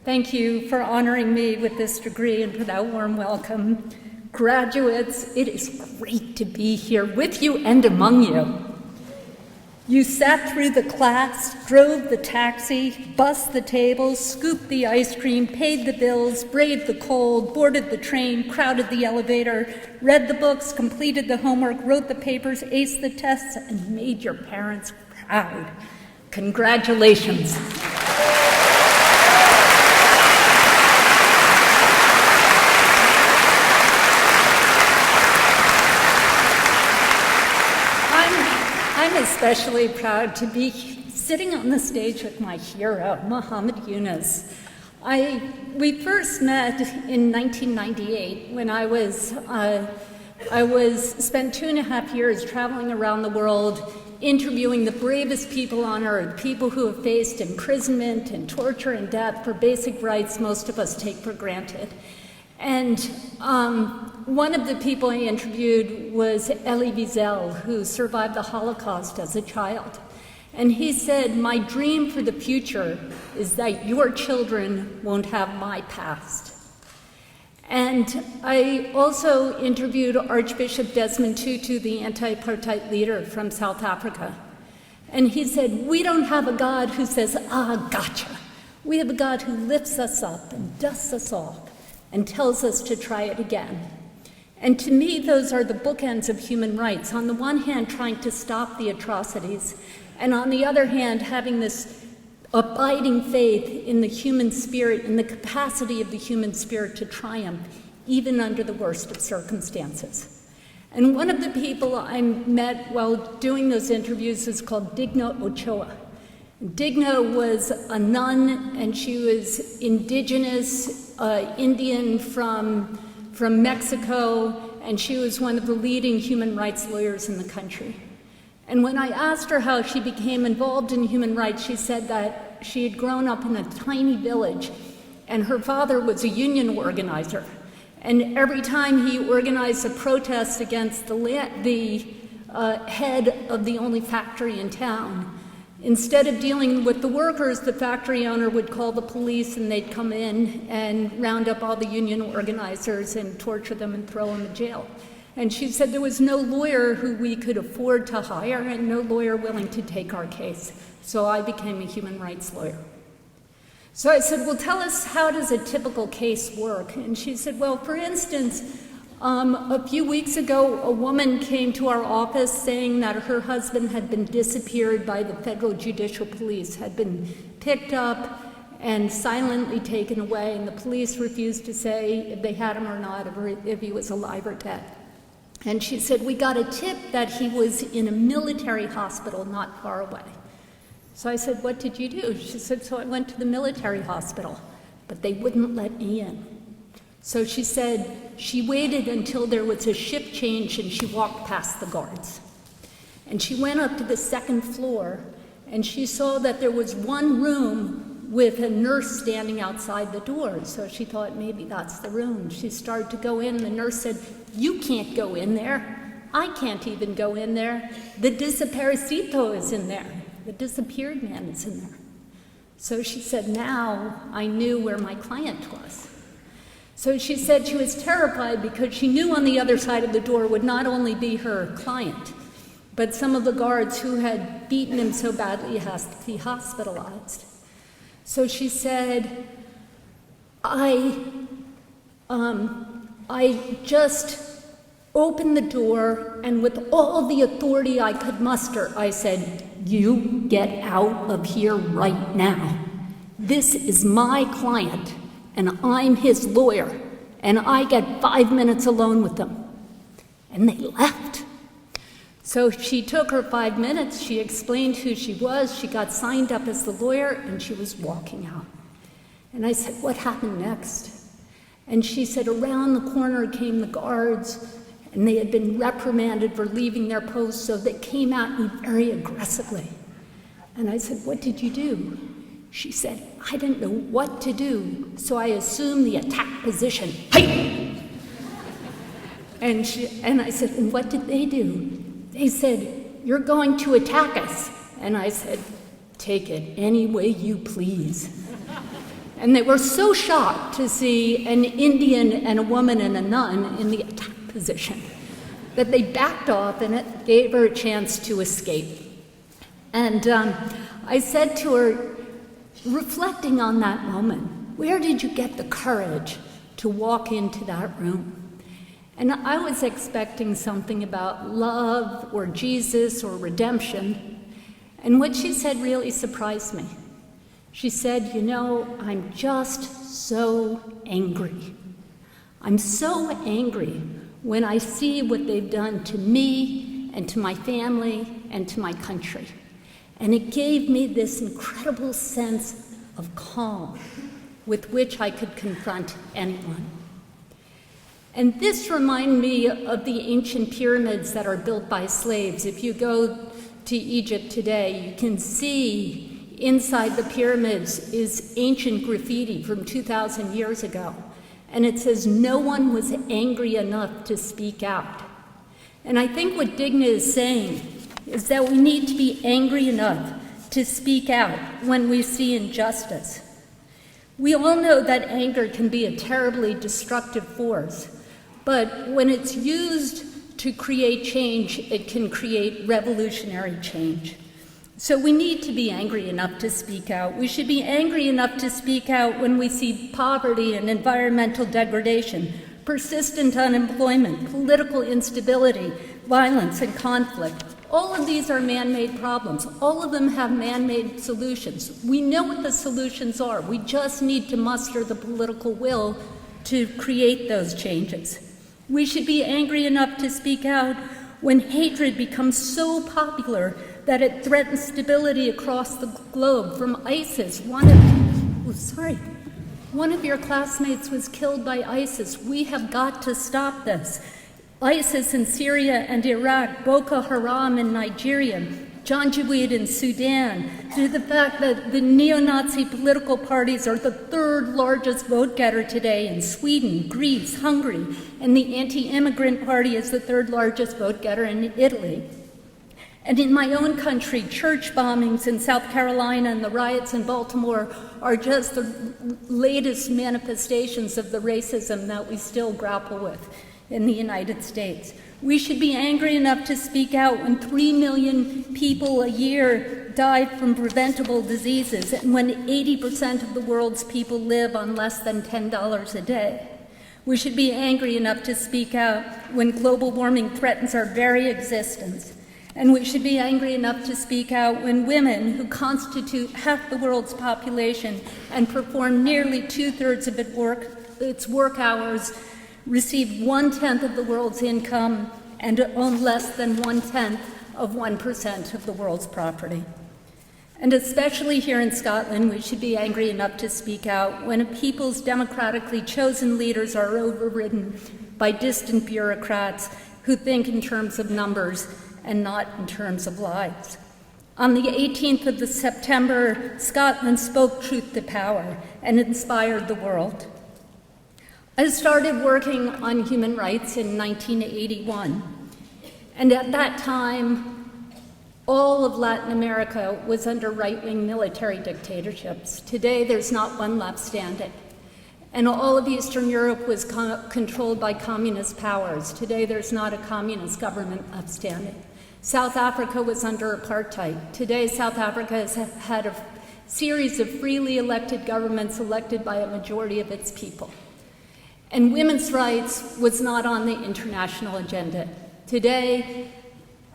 Thank you for honoring me with this degree and for that warm welcome. Graduates, it is great to be here with you and among you. You sat through the class, drove the taxi, bussed the tables, scooped the ice cream, paid the bills, braved the cold, boarded the train, crowded the elevator, read the books, completed the homework, wrote the papers, aced the tests, and made your parents proud. Congratulations. I'm especially proud to be sitting on the stage with my hero, Muhammad Yunus. We first met in 1998 when I spent 2.5 years traveling around the world interviewing the bravest people on earth, people who have faced imprisonment and torture and death for basic rights most of us take for granted. And one of the people I interviewed was Elie Wiesel, who survived the Holocaust as a child. And he said, "My dream for the future is that your children won't have my past." And I also interviewed Archbishop Desmond Tutu, the anti-apartheid leader from South Africa. And he said, "We don't have a God who says, 'Ah, gotcha.' We have a God who lifts us up and dusts us off and tells us to try it again." And to me, those are the bookends of human rights. On the one hand, trying to stop the atrocities, and on the other hand, having this abiding faith in the human spirit, in the capacity of the human spirit to triumph, even under the worst of circumstances. And one of the people I met while doing those interviews is called Digna Ochoa. Digna was a nun, and she was indigenous Indian from Mexico, and she was one of the leading human rights lawyers in the country. And when I asked her how she became involved in human rights, she said that she had grown up in a tiny village, and her father was a union organizer. And every time he organized a protest against the head of the only factory in town, instead of dealing with the workers, the factory owner would call the police, and they'd come in and round up all the union organizers and torture them and throw them in jail. And she said there was no lawyer who we could afford to hire and no lawyer willing to take our case. So I became a human rights lawyer. So I said, "Well, tell us, how does a typical case work?" And she said, "Well, for instance, a few weeks ago, a woman came to our office saying that her husband had been disappeared by the federal judicial police, had been picked up and silently taken away, and the police refused to say if they had him or not, or if he was alive or dead. And she said, "We got a tip that he was in a military hospital not far away." So I said, "What did you do?" She said, "So I went to the military hospital, but they wouldn't let me in." So she said she waited until there was a shift change and she walked past the guards. And she went up to the second floor and she saw that there was one room with a nurse standing outside the door. So she thought maybe that's the room. She started to go in. The nurse said, "You can't go in there. I can't even go in there. The desaparecido is in there. The disappeared man is in there." So she said, now I knew where my client was. So she said she was terrified because she knew on the other side of the door would not only be her client, but some of the guards who had beaten him so badly he has to be hospitalized. So she said, I just opened the door, and with all the authority I could muster, I said, "You get out of here right now. This is my client, and I'm his lawyer, and I get 5 minutes alone with them." And they left. So she took her 5 minutes, she explained who she was, she got signed up as the lawyer, and she was walking out. And I said, "What happened next?" And she said, around the corner came the guards, and they had been reprimanded for leaving their post, so they came at me very aggressively. And I said, "What did you do?" She said, "I didn't know what to do, so I assumed the attack position. Hey!" And I said, "And what did they do?" They said, "You're going to attack us." And I said, "Take it any way you please." And they were so shocked to see an Indian and a woman and a nun in the attack position that they backed off, and it gave her a chance to escape. And I said to her, reflecting on that moment, where did you get the courage to walk into that room? And I was expecting something about love or Jesus or redemption. And what she said really surprised me. She said, you know, I'm just so angry. I'm so angry when I see what they've done to me and to my family and to my country. And it gave me this incredible sense of calm with which I could confront anyone. And this reminded me of the ancient pyramids that are built by slaves. If you go to Egypt today, you can see inside the pyramids is ancient graffiti from 2,000 years ago. And it says, no one was angry enough to speak out. And I think what Digna is saying is that we need to be angry enough to speak out when we see injustice. We all know that anger can be a terribly destructive force, but when it's used to create change, it can create revolutionary change. So we need to be angry enough to speak out. We should be angry enough to speak out when we see poverty and environmental degradation, persistent unemployment, political instability, violence, and conflict. All of these are man-made problems. All of them have man-made solutions. We know what the solutions are. We just need to muster the political will to create those changes. We should be angry enough to speak out when hatred becomes so popular that it threatens stability across the globe. From ISIS, one of your classmates was killed by ISIS. We have got to stop this. ISIS in Syria and Iraq, Boko Haram in Nigeria, Janjaweed in Sudan, to the fact that the neo-Nazi political parties are the third largest vote getter today in Sweden, Greece, Hungary, and the anti-immigrant party is the third largest vote getter in Italy. And in my own country, church bombings in South Carolina and the riots in Baltimore are just the latest manifestations of the racism that we still grapple with in the United States. We should be angry enough to speak out when 3 million people a year die from preventable diseases and when 80% of the world's people live on less than $10 a day. We should be angry enough to speak out when global warming threatens our very existence. And we should be angry enough to speak out when women, who constitute half the world's population and perform nearly 2/3 of its work hours, receive 1/10 of the world's income and own less than 1/10 of 1% of the world's property. And especially here in Scotland, we should be angry enough to speak out when a people's democratically chosen leaders are overridden by distant bureaucrats who think in terms of numbers and not in terms of lives. On the 18th of September, Scotland spoke truth to power and inspired the world. I started working on human rights in 1981, and at that time, all of Latin America was under right-wing military dictatorships. Today, there's not one left standing. And all of Eastern Europe was controlled by communist powers. Today, there's not a communist government left standing. South Africa was under apartheid. Today, South Africa has had a series of freely elected governments elected by a majority of its people. And women's rights was not on the international agenda. Today,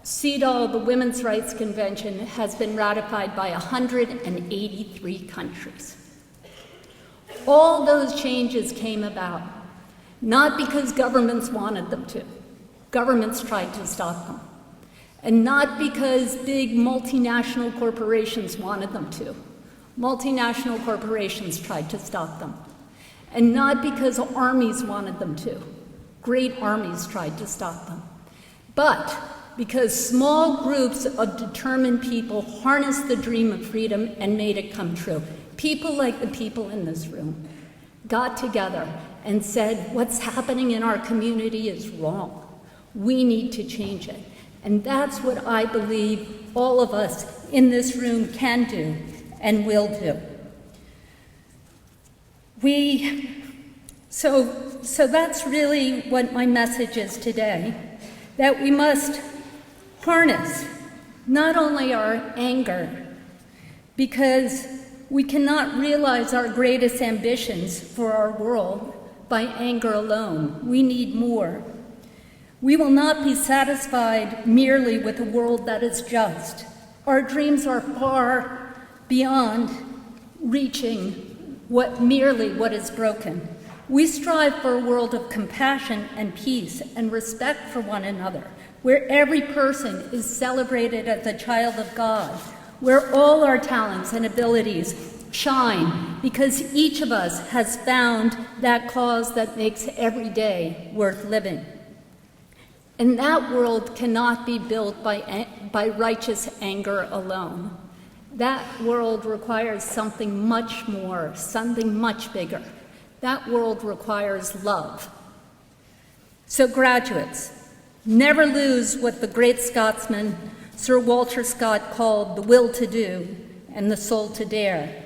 CEDAW, the Women's Rights Convention, has been ratified by 183 countries. All those changes came about not because governments wanted them to. Governments tried to stop them. And not because big multinational corporations wanted them to. Multinational corporations tried to stop them. And not because armies wanted them to. Great armies tried to stop them. But because small groups of determined people harnessed the dream of freedom and made it come true. People like the people in this room got together and said, what's happening in our community is wrong. We need to change it. And that's what I believe all of us in this room can do and will do. So that's really what my message is today, that we must harness not only our anger, because we cannot realize our greatest ambitions for our world by anger alone. We need more. We will not be satisfied merely with a world that is just. Our dreams are far beyond reaching merely what is broken. We strive for a world of compassion and peace and respect for one another, where every person is celebrated as a child of God, where all our talents and abilities shine because each of us has found that cause that makes every day worth living. And that world cannot be built by righteous anger alone. That world requires something much more, something much bigger. That world requires love. So graduates, never lose what the great Scotsman Sir Walter Scott called the will to do and the soul to dare.